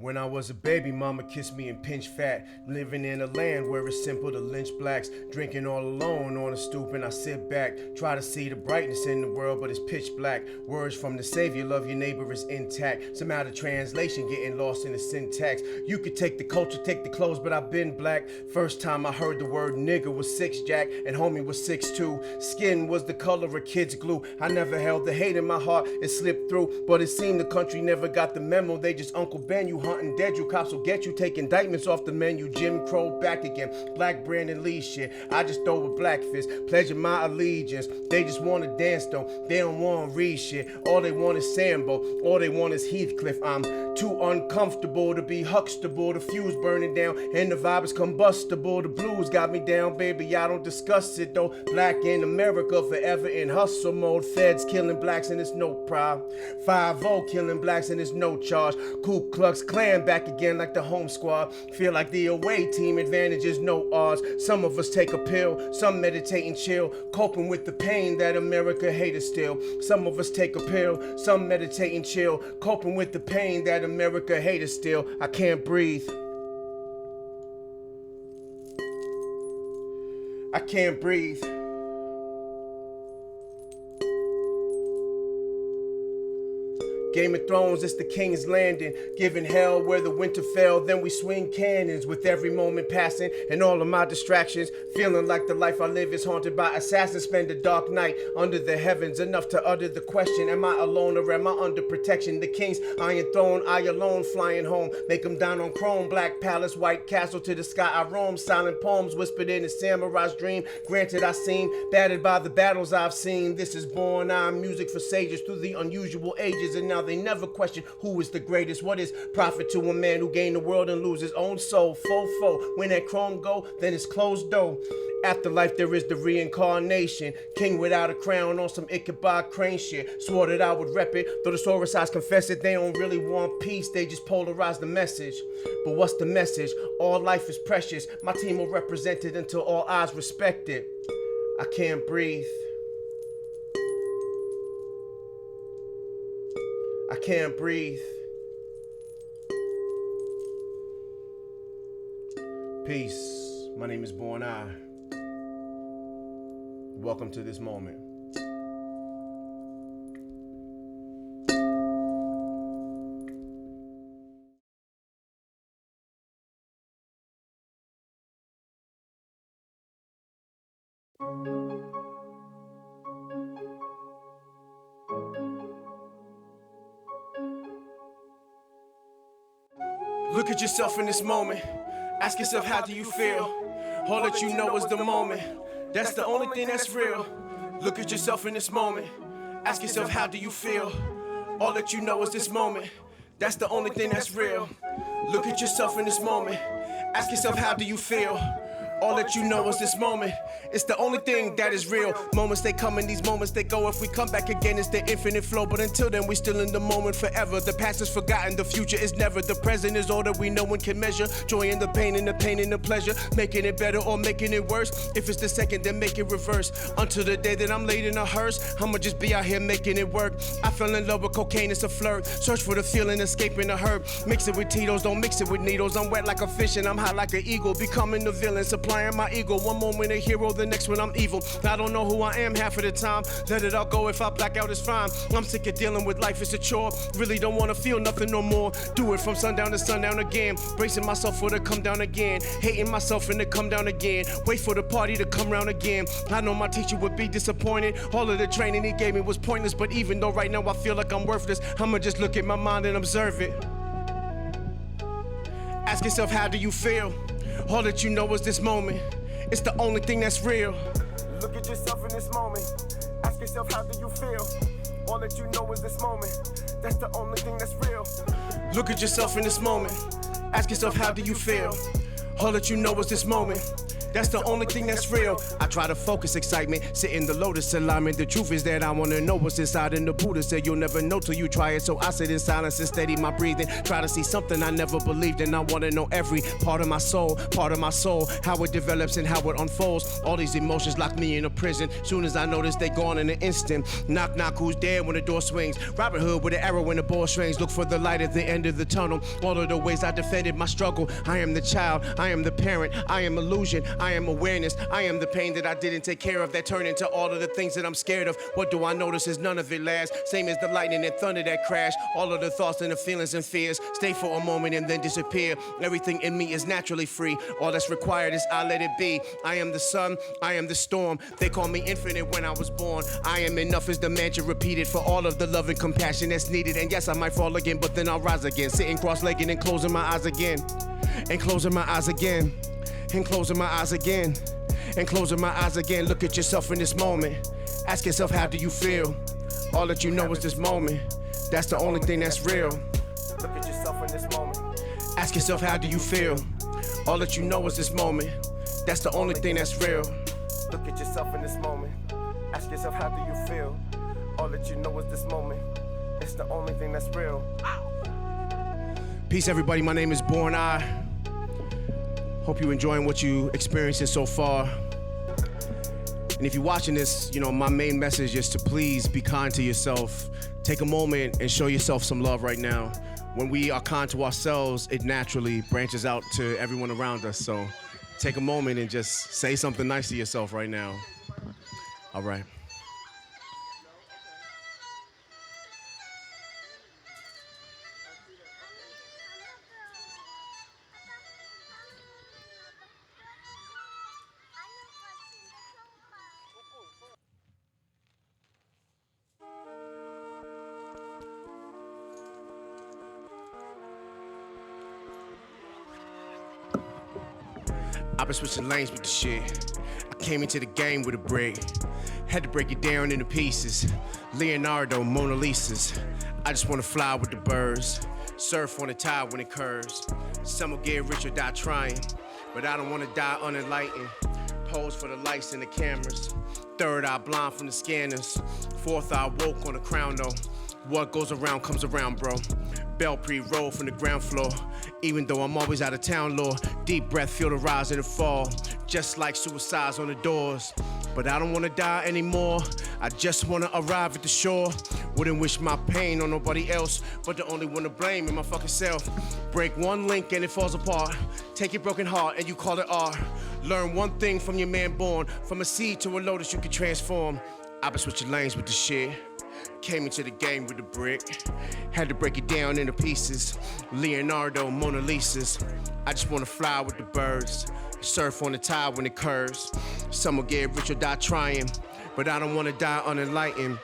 When I was a baby, mama kissed me and pinched fat. Living in a land where it's simple to lynch blacks. Drinking all alone on a stoop and I sit back. Try to see the brightness in the world, but it's pitch black. Words from the Savior, love your neighbor is intact. Somehow the translation getting lost in the syntax. You could take the culture, take the clothes, but I've been black. First time I heard the word nigga was 6 Jack, and homie was 6'2". Skin was the color of kid's glue. I never held the hate in my heart, it slipped through. But it seemed the country never got the memo. They just Uncle Ben you hunting dead, you cops will get you. Take indictments off the menu, Jim Crow back again. Black Brandon Lee shit, I just throw a black fist, pledging my allegiance. They just wanna dance though, they don't wanna read shit. All they want is Sambo, all they want is Heathcliff. I'm too uncomfortable to be Huxtable. The fuse burning down and the vibe is combustible. The blues got me down, baby, I don't discuss it though. Black in America forever in hustle mode. Feds killing blacks and it's no problem. 5-0 killing blacks and it's no charge. Ku Klux Klan back again like the home squad. Feel like the away team, advantage is no odds. Some of us take a pill, some meditate and chill, coping with the pain that America hated still. Some of us take a pill, some meditate and chill, coping with the pain that America hated still. I can't breathe. I can't breathe. Game of Thrones, it's the King's Landing. Giving hell where the winter fell. Then we swing cannons with every moment passing and all of my distractions. Feeling like the life I live is haunted by assassins. Spend a dark night under the heavens. Enough to utter the question, am I alone or am I under protection? The King's Iron Throne, I alone flying home. Make them down on chrome. Black palace, white castle, to the sky I roam. Silent poems whispered in a samurai's dream. Granted I seem battered by the battles I've seen. This is born I'm music for sages through the unusual ages. And now they never question who is the greatest. What is profit to a man who gained the world and lose his own soul? Fofo, when that chrome go, then it's closed door. Afterlife, there is the reincarnation. King without a crown on some Ichabod Crane shit. Swore that I would rep it, though the Soros eyes confess it. They don't really want peace, they just polarize the message. But what's the message? All life is precious. My team will represent it until all eyes respect it. I can't breathe. I can't breathe. Peace. My name is Born I. Welcome to this moment. Look at yourself in this moment. Ask yourself, how do you feel? All that you know is the moment. That's the only thing that's real. Look at yourself in this moment. Ask yourself, how do you feel? All that you know is this moment. That's the only thing that's real. Look at yourself in this moment. Ask yourself, how do you feel? All that you know is this moment. It's the only thing that is real. Moments they come and these moments they go. If we come back again, it's the infinite flow. But until then, we still in the moment forever. The past is forgotten, the future is never. The present is all that we know and can measure. Joy in the pain and the pleasure. Making it better or making it worse. If it's the second, then make it reverse. Until the day that I'm laid in a hearse, I'ma just be out here making it work. I fell in love with cocaine, it's a flirt. Search for the feeling, escaping the herb. Mix it with Tito's, don't mix it with needles. I'm wet like a fish and I'm hot like an eagle. Becoming the villain, supplying my ego. One moment a hero, the next one I'm evil. I don't know who I am half of the time. Let it all go, if I black out it's fine. I'm sick of dealing with life, it's a chore. Really don't wanna feel nothing no more. Do it from sundown to sundown again. Bracing myself for the come down again. Hating myself and to come down again. Wait for the party to come round again. I know my teacher would be disappointed. All of the training he gave me was pointless. But even though right now I feel like I'm worthless, I'ma just look at my mind and observe it. Ask yourself, how do you feel? All that you know is this moment. It's the only thing that's real. Look at yourself in this moment. Ask yourself, how do you feel? All that you know is this moment. That's the only thing that's real. Look at yourself in this moment. Ask yourself, how do you feel? All that you know is this moment. That's the only thing that's real. I try to focus excitement, sit in the lotus alignment. The truth is that I wanna know what's inside, and the Buddha said you'll never know till you try it. So I sit in silence and steady my breathing. Try to see something I never believed in. I wanna know every part of my soul, how it develops and how it unfolds. All these emotions lock me in a prison. Soon as I notice they gone in an instant. Knock, knock, who's there when the door swings? Robin Hood with an arrow in the ball strings. Look for the light at the end of the tunnel. All of the ways I defended my struggle. I am the child, I am the parent, I am illusion, I am awareness, I am the pain that I didn't take care of that turned into all of the things that I'm scared of. What do I notice is none of it lasts. Same as the lightning and thunder that crash. All of the thoughts and the feelings and fears stay for a moment and then disappear. Everything in me is naturally free. All that's required is I let it be. I am the sun, I am the storm. They call me infinite when I was born. I am enough is the mantra repeated for all of the love and compassion that's needed. And yes, I might fall again, but then I'll rise again. Sitting cross-legged and closing my eyes again. And closing my eyes again. And closing my eyes again. And closing my eyes again. Look at yourself in this moment. Ask yourself, how do you feel? All that you know is this moment. That's the only thing that's real. Look at yourself in this moment. Ask yourself, how do you feel? All that you know is this moment. That's the only thing that's real. Look at yourself in this moment. Ask yourself, how do you feel? All that you know is this moment. It's the only thing that's real. Peace, everybody. My name is Born Eye. Hope you're enjoying what you experiencing so far. And if you're watching this, you know, my main message is to please be kind to yourself. Take a moment and show yourself some love right now. When we are kind to ourselves, it naturally branches out to everyone around us. So take a moment and just say something nice to yourself right now. All right. I've been switching lanes with the shit. I came into the game with a break. Had to break it down into pieces. Leonardo, Mona Lisa's. I just wanna fly with the birds. Surf on the tide when it curves. Some will get rich or die trying. But I don't wanna die unenlightened. Pose for the lights and the cameras. Third eye blind from the scanners. Fourth eye woke on the crown though. What goes around comes around, bro. Bell pre-roll from the ground floor. Even though I'm always out of town, Lord. Deep breath, feel the rise and the fall. Just like suicides on the doors. But I don't wanna die anymore. I just wanna arrive at the shore. Wouldn't wish my pain on nobody else, but the only one to blame is my fucking self. Break one link and it falls apart. Take your broken heart and you call it art. Learn one thing from your man born. From a seed to a lotus you can transform. I've been switching lanes with the shit. Came into the game with a brick. Had to break it down into pieces. Leonardo, Mona Lisa's. I just wanna fly with the birds. Surf on the tide when it curves. Some will get rich or die trying. But I don't wanna die unenlightened.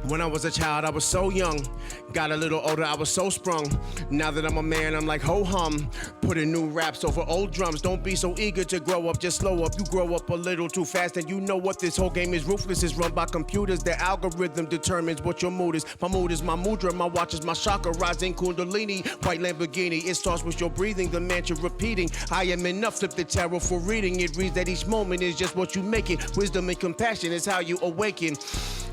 When I was a child, I was so young. Got a little older, I was so sprung. Now that I'm a man, I'm like ho-hum. Putting new raps over old drums. Don't be so eager to grow up, just slow up. You grow up a little too fast and you know what this whole game is ruthless. It's run by computers. The algorithm determines what your mood is. My mood is my mudra, my watch is my chakra. Rising kundalini, white Lamborghini. It starts with your breathing, the mantra repeating. I am enough, flip the tarot for reading. It reads that each moment is just what you make it. Wisdom and compassion is how you awaken.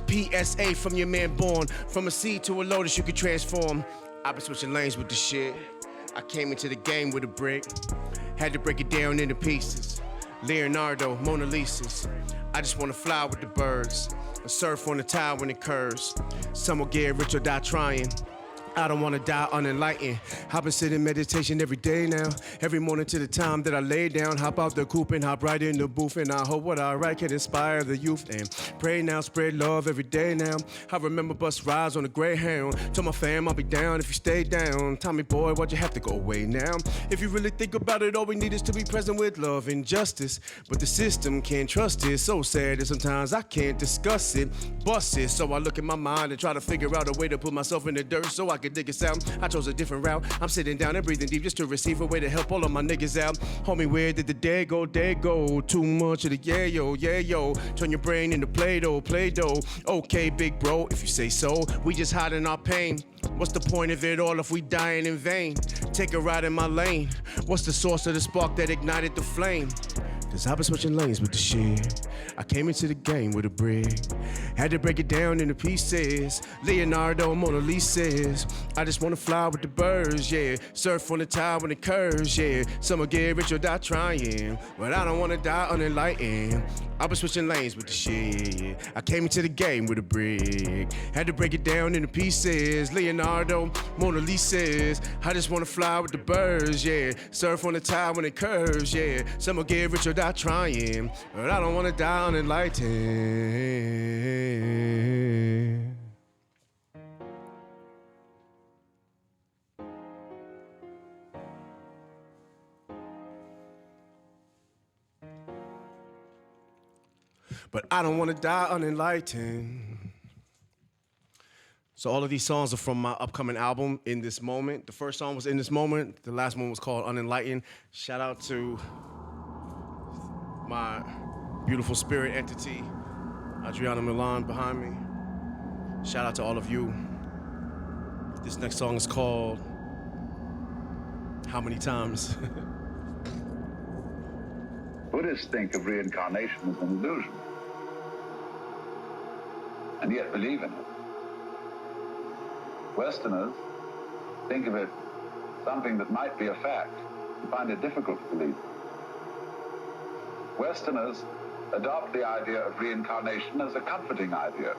PSA from your man born. From a seed to a lotus you can transform. I've been switching lanes with the shit. I came into the game with a brick. Had to break it down into pieces. Leonardo, Mona Lisa's. I just wanna fly with the birds. And surf on the tide when it curves. Some will get rich or die trying. I don't wanna die unenlightened. I've been sitting in meditation every day now. Every morning to the time that I lay down. Hop out the coupe and hop right in the booth. And I hope what I write can inspire the youth. And pray now, spread love every day now. I remember bus rides on the Greyhound. Told my fam I'll be down if you stay down. Tommy boy, why'd you have to go away now? If you really think about it, all we need is to be present with love and justice. But the system can't trust it. So sad that sometimes I can't discuss it. Bust it. So I look at my mind and try to figure out a way to put myself in the dirt so I could dig a sound. I chose a different route. I'm sitting down and breathing deep just to receive a way to help all of my niggas out. Homie, where did the day go? Day go. Too much of the yeah yo. Turn your brain into Play-Doh. Okay, big bro, if you say so. We just hiding our pain. What's the point of it all if we dying in vain? Take a ride in my lane. What's the source of the spark that ignited the flame? Cause I've been switching lanes with the shit. I came into the game with a brick. Had to break it down into pieces. Leonardo, Mona Lisa's. I just wanna fly with the birds, yeah. Surf on the tide when it curves, yeah. Some will get rich or die trying, but I don't wanna die unenlightened. I've been switching lanes with the shit. I came into the game with a brick. Had to break it down into pieces. Leonardo, Mona Lisa's. I just wanna fly with the birds, yeah. Surf on the tide when it curves, yeah. Some will get rich or die trying, but I don't wanna die unenlightened. But I don't wanna die unenlightened. So all of these songs are from my upcoming album, In This Moment. The first song was In This Moment. The last one was called Unenlightened. Shout out to my beautiful spirit entity, Adriana Milan behind me. Shout out to all of you. This next song is called How Many Times? Buddhists think of reincarnation as an illusion, and yet believe in it. Westerners think of it something that might be a fact and find it difficult to believe. Westerners adopt the idea of reincarnation as a comforting idea.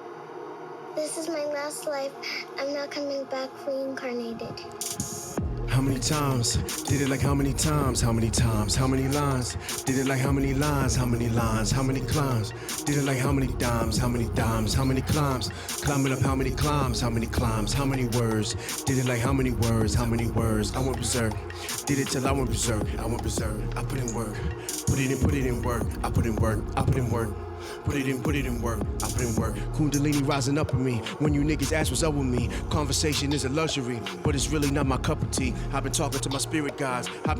This is my last life. I'm not coming back reincarnated. How many times? Did it like how many times? How many times? How many lines? Did it like how many lines? How many lines? How many climbs? Did it like how many dimes? How many dimes? How many climbs? Climbing up how many climbs? How many climbs? How many words? Did it like how many words? How many words? I went berserk. Did it till I went berserk. I went berserk. I put in work. Put it in work. I put in work. I put in work. Put it in work, I put in work. Kundalini rising up in me. When you niggas ask what's up with me, conversation is a luxury, but it's really not my cup of tea. I've been talking to my spirit guides, and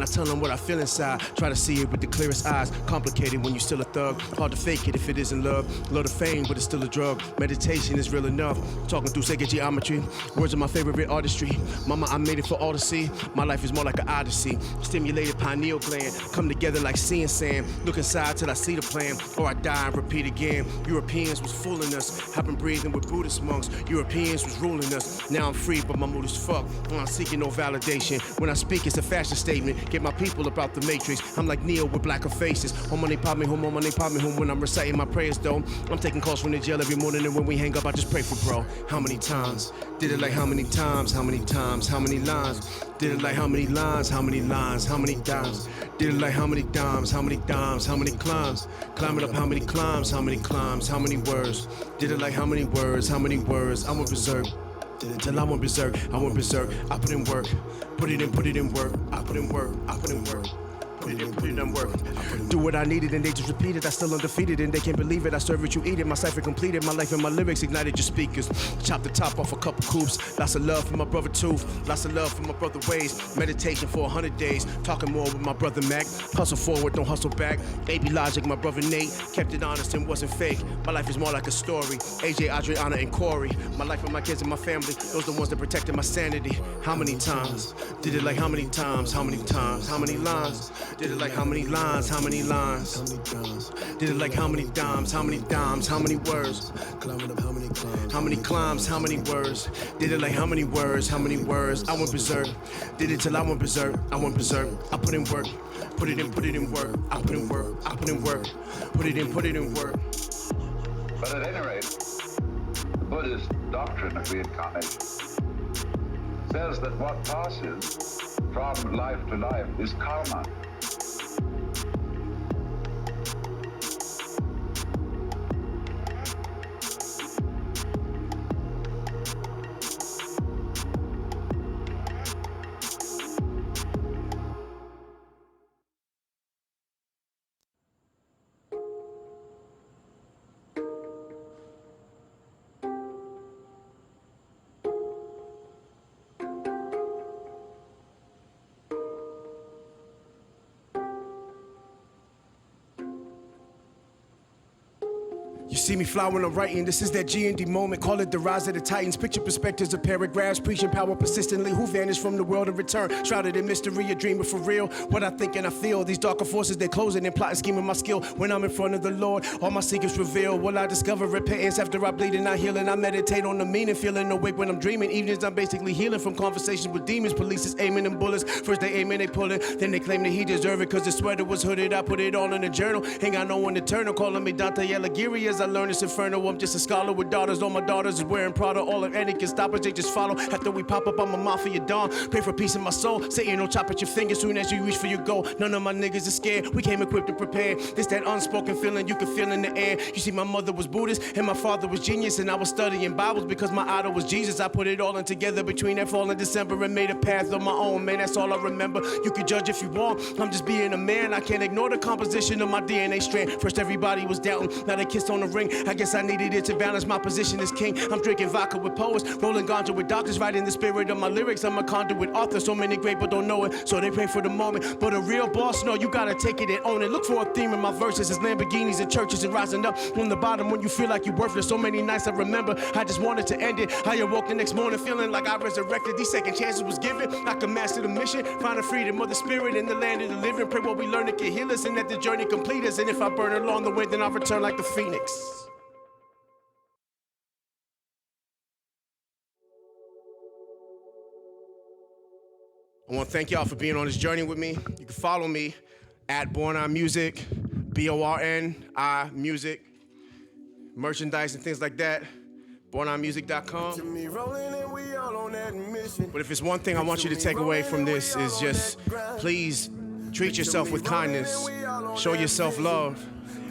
I tell them what I feel inside. Try to see it with the clearest eyes. Complicated when you still a thug. Hard to fake it if it isn't love. Love the fame, but it's still a drug. Meditation is real enough. Talking through sacred geometry. Words are my favorite artistry. Mama, I made it for all to see. My life is more like an odyssey. Stimulated pineal gland. Come together like sea and sand. Look inside till I see the plan, or I die and repeat again. Europeans was fooling us. I've been breathing with Buddhist monks. Europeans was ruling us. Now I'm free, but my mood is fucked. I'm seeking no validation. When I speak, it's a fashion statement. Get my people about the matrix. I'm like Neo with blacker faces. Home money pop me home, home money pop me home. When I'm reciting my prayers though, I'm taking calls from the jail every morning, and when we hang up, I just pray for bro. How many times? Did it like how many times? How many times? How many lines? Did it like how many lines? How many lines? How many dimes? Did it like how many dimes? How many dimes? How many climbs? Climbing up how many climbs? How many climbs? How many words? Did it like how many words? How many words? I went berserk. Did it till I went berserk. I went berserk. I put in work. Put it in work. I put in work. I put in work. Put it in work. Do what I needed and they just repeat it. I still undefeated and they can't believe it. I serve it, you eat it. My cipher completed. My life and my lyrics ignited your speakers. Chop the top off a couple coops. Lots of love for my brother Tooth. Lots of love for my brother Ways. Meditation for 100 days. Talking more with my brother Mac. Hustle forward, don't hustle back. AB Logic, my brother Nate. Kept it honest and wasn't fake. My life is more like a story. AJ, Adriana, and Corey. My life and my kids and my family. Those the ones that protected my sanity. How many times? Did it like how many times? How many times? How many lines? Did it like how many lines? How many lines? Did it like how many dimes? How many dimes? How many words? How many climbs? How many words? Did it like how many words? How many words? I went berserk. Did it till I went berserk. I went berserk. I put in work. Put it in work. I put in work. I put in work. Put it in work. But at any rate, the Buddhist doctrine of reincarnation says that what passes from life to life is karma. You see me fly when I'm writing, this is that G&D moment, call it the rise of the titans, picture perspectives of paragraphs, preaching power persistently, who vanished from the world in return, shrouded in mystery, a dreamer for real, what I think and I feel, these darker forces, they're closing and plotting, scheming my skill, when I'm in front of the Lord, all my secrets reveal, will I discover repentance after I bleed and I heal, and I meditate on the meaning, feeling awake when I'm dreaming, evenings I'm basically healing from conversations with demons, police is aiming and bullets, first they aiming, they pulling, then they claim that he deserve it, cause the sweater was hooded, I put it all in a journal, ain't got no one to turn, calling me Dante Alighieri as I learn this inferno. I'm just a scholar with daughters. All my daughters is wearing Prada. All of any can stop us, they just follow. After we pop up, I'm a mafia don. Pray for peace in my soul. Satan don't chop at your fingers soon as you reach for your goal. None of my niggas is scared. We came equipped and prepared. This that unspoken feeling you can feel in the air. You see, my mother was Buddhist and my father was genius, and I was studying Bibles because my idol was Jesus. I put it all in together between that fall and December and made a path on my own. Man, that's all I remember. You can judge if you want. I'm just being a man. I can't ignore the composition of my DNA strand. First everybody was doubting. Now they kissed on the ring. I guess I needed it to balance my position as king. I'm drinking vodka with poets, rolling ganja with doctors, writing the spirit of my lyrics. I'm a conduit author, so many great but don't know it, so they pray for the moment. But a real boss, no, you gotta take it and own it. Look for a theme in my verses, it's Lamborghinis and churches and rising up from the bottom when you feel like you're worthless. So many nights I remember, I just wanted to end it. I awoke the next morning feeling like I resurrected. These second chances was given, I could master the mission, find the freedom of the spirit in the land of the living. Pray what we learn to can heal us and that the journey complete us. And if I burn along the way, then I'll return like the phoenix. I want to thank y'all for being on this journey with me. You can follow me at Born On Music, BORNI Music, merchandise and things like that. BornOnMusic.com. But if it's one thing I want you to take away from this is just, please treat yourself with kindness. Show yourself love.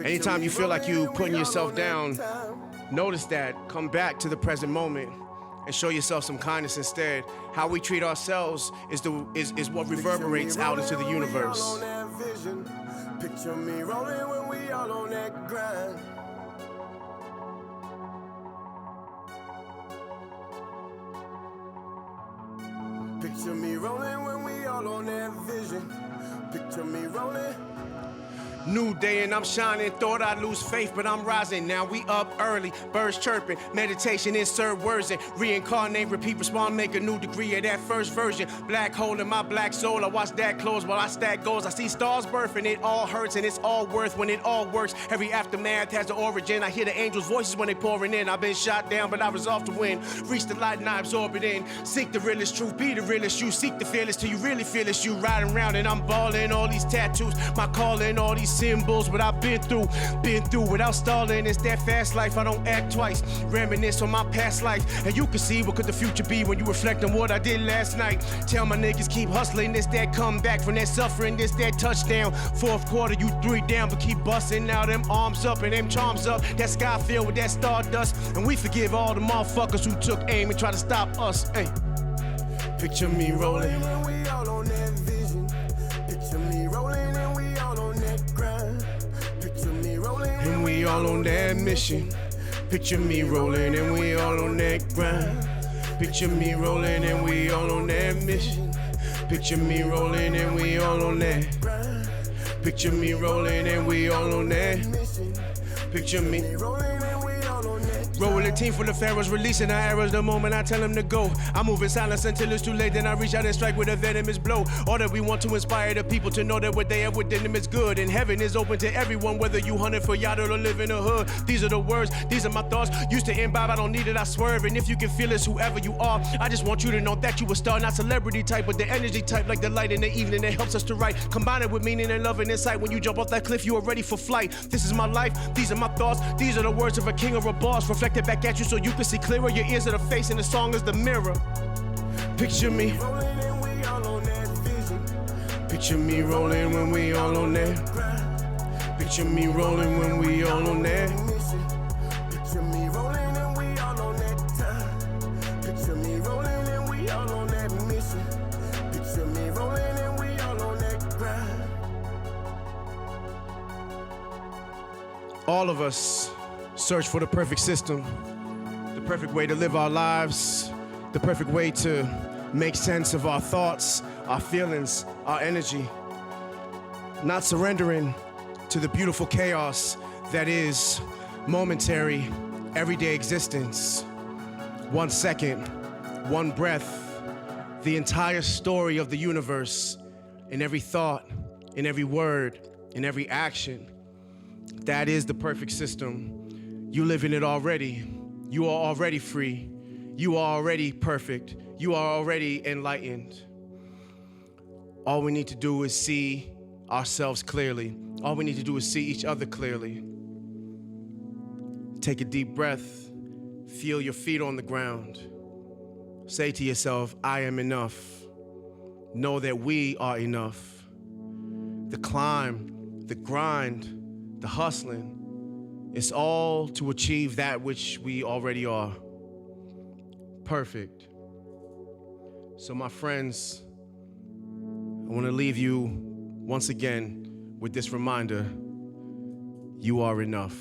Anytime you feel like you putting yourself down, notice that. Come back to the present moment and show yourself some kindness instead. How we treat ourselves is what reverberates out into the universe. Picture me rolling when we all on that grind. Picture me rolling when we all on that vision. Picture me rolling. New day and I'm shining, thought I'd lose faith, but I'm rising. Now we up early, birds chirping, meditation, insert words and reincarnate, repeat, respond, make a new degree of that first version. Black hole in my black soul, I watch that close while I stack goals. I see stars birthing, it all hurts and it's all worth when it all works. Every aftermath has an origin. I hear the angels' voices when they pouring in. I've been shot down, but I resolve to win. Reach the light and I absorb it in. Seek the realest truth, be the realest you. Seek the fearless till you really feel it's you. Riding around and I'm balling, all these tattoos, my calling, all these symbols, what I've been through without stalling. It's that fast life, I don't act twice. Reminisce on my past life, and you can see what could the future be when you reflect on what I did last night. Tell my niggas keep hustling, this that comeback from that suffering, this that touchdown. Fourth quarter, you 3 down, but keep busting now them arms up and them charms up. That sky filled with that stardust, and we forgive all the motherfuckers who took aim and tried to stop us. Hey, picture me rolling. When we all on that vision. Picture me rolling and we all on that grind. Picture me rolling And we all on that mission. Picture me rolling and we all on that grind. Picture me rolling and we all on that mission. Picture me rolling and we all on that. Picture me rolling and we all on that. Picture me rolling and we all on that. rolling a team full of pharaohs, releasing our arrows the moment I tell them to go. I move in silence until it's too late, then I reach out and strike with a venomous blow. All that we want to inspire the people to know that what they have within them is good. And heaven is open to everyone, whether you hunting for yacht or live in the hood. These are the words, these are my thoughts. Used to imbibe, I don't need it, I swerve. And if you can feel it's whoever you are, I just want you to know that you a star, not celebrity type, but the energy type, like the light in the evening that helps us to write. Combine it with meaning and love and insight. When you jump off that cliff, you are ready for flight. This is my life, these are my thoughts. These are the words of a king or a boss, reflected back at you so you can see clearer. Your ears are the face and the song is the mirror. Picture me Rolling and we all on that vision. Picture me rolling when we all on that. Picture me rolling when we all on that. Picture me rolling and we all on that time. Picture me rolling and we all on that mission. Picture me rolling and we all on that grind. All of us search for the perfect system, the perfect way to live our lives, the perfect way to make sense of our thoughts, our feelings, our energy. Not surrendering to the beautiful chaos that is Momentary, everyday existence. 1 second, one breath, the entire story of the universe, in every thought, in every word, in every action. That is the perfect system. You live in it already. You are already free. You are already perfect. You are already enlightened. All we need to do is see ourselves clearly. All we need to do is see each other clearly. Take a deep breath. Feel your feet on the ground. Say to yourself, I am enough. Know that we are enough. The climb, the grind, the hustling, it's all to achieve that which we already are. Perfect. So my friends, I want to leave you once again with this reminder: you are enough.